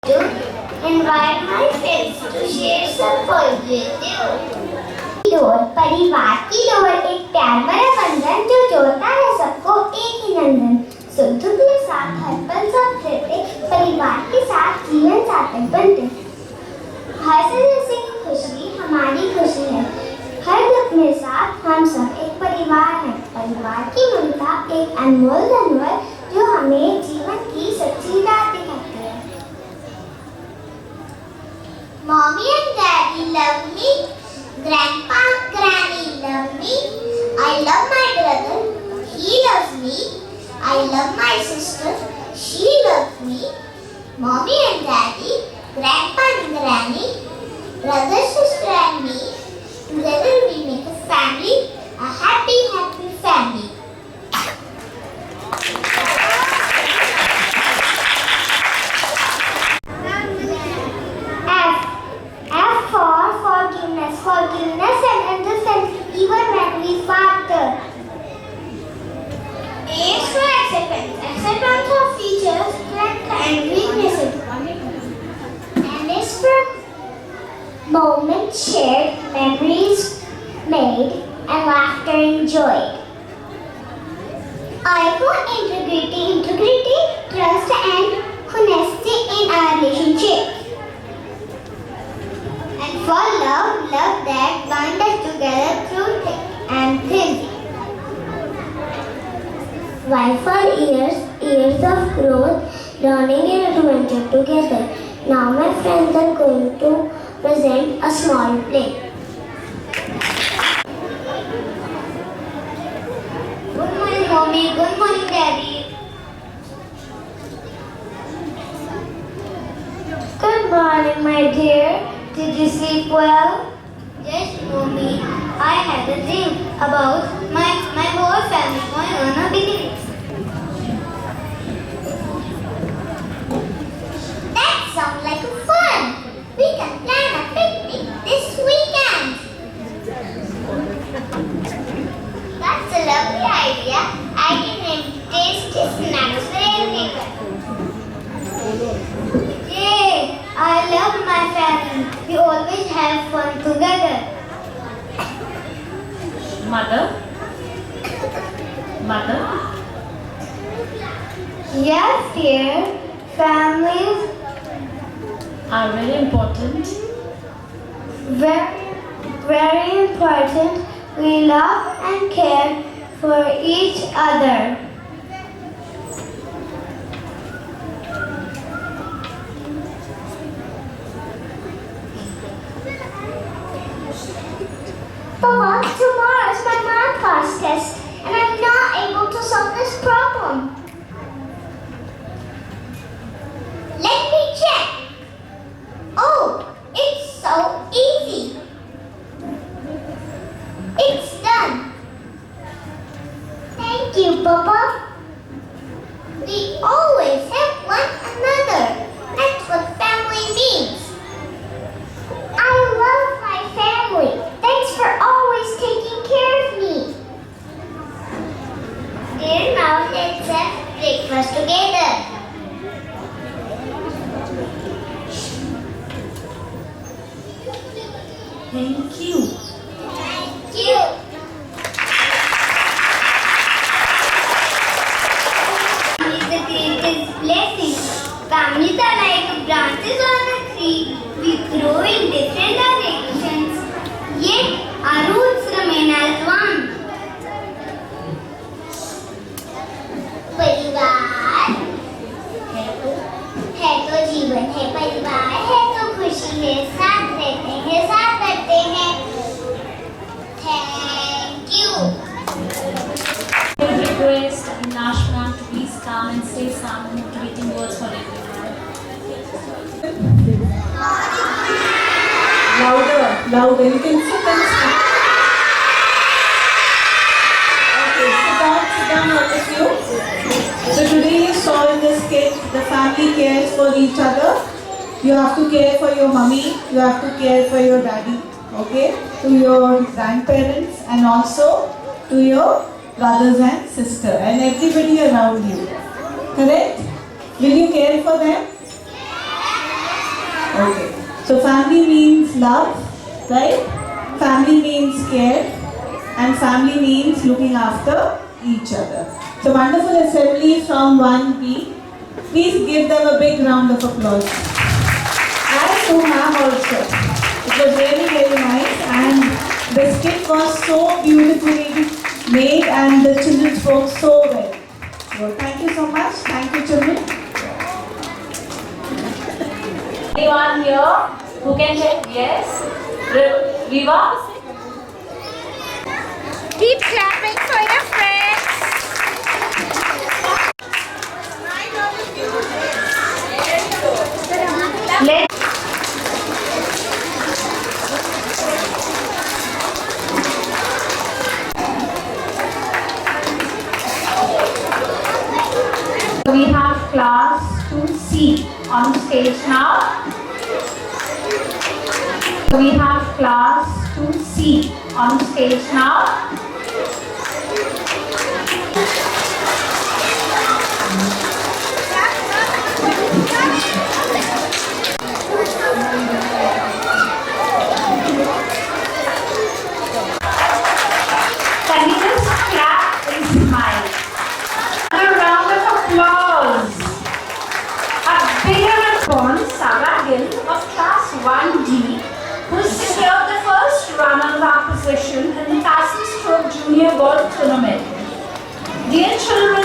to invite my friends to share some poetry with you. Door परिवार की door एक प्यार भरा बंधन जो जोड़ता है सबको एक ही नंदन। सुख दुख में साथ हर पल साथ रहते, परिवार के साथ जीवन सार्थक बनते। हर सदस्य की खुशी हमारी खुशी है, हर दुख में साथ हम सब एक परिवार है। परिवार की ममता एक अनमोल धरोहर जो हमें जीवन की सच्ची राह दिखाती है। Mommy and Daddy love me, Grandpa and Granny love me, I love my brother, he loves me, I love my sister, she loves me. Mommy and Daddy, Grandpa and Granny, brother, sister and me, together we make a family, a happy, happy family. F for forgiveness, forgiveness and understanding even when we falter. A is for acceptance, acceptance of features, strengths and weaknesses. And is for moments shared, memories made and laughter enjoyed. I for integrity, integrity, trust and honesty in our relationship. And for love, love that binds us together through thick and thin. Y for years, years of growth, learning and adventure together. Now my friends are going to present a small play. Good morning, Mommy. Good morning, Daddy. Good morning, my dear. Did you sleep well? Yes, Mommy. I had a dream about my whole family going on a picnic. That sounds like fun. We can plan a picnic this weekend. That's a lovely idea. I can make tasty snacks for everyone. Yay! I love my family. We always have fun together. Mother? Yes, dear. Families Are very important. very, very important. We love and care for each other. Papa, tomorrow is my math class test and I'm not able to solve this problem. Let me check. Oh, it's so easy. It's done. Thank you, Papa. We always help one another. That's what family means. I love my family. Thanks for always taking care of me. Dear, now let's have breakfast together. Thank you. Thank you. Family is the greatest blessing. Families are like branches on a tree. We grow in different directions, yet our roots remain as one. परिवार है तो जीवन है, परिवार है तो खुशी है, साथ रहते हैं, साथ बढ़ते हैं। Thank you. I will request Nashma to please come and say some motivating words for everyone. Louder. You can sit and speak. Okay, sit down all of you. So today you saw in this kit, the family cares for each other. You have to care for your mummy, you have to care for your daddy, okay? To your grandparents and also to your brothers and sister and everybody around you. Correct? Will you care for them? Okay. So family means love, right? Family means care, and family means looking after each other. So wonderful assembly from 1B. Please give them a big round of applause. And to ma'am also. It was really very nice, and the skit was so beautifully made, and the children spoke so well. So thank you so much. Thank you, children. Anyone here who can check yes? Viva? Keep clapping for your friends. Let We have class 2C on stage now. We have class 2C on stage now. Can you just clap and smile? A round of applause. A bigger response, Sarah Gill of class 1D, who secured the first runner-up position in the Castle Stroke Junior Golf Tournament. Dear children,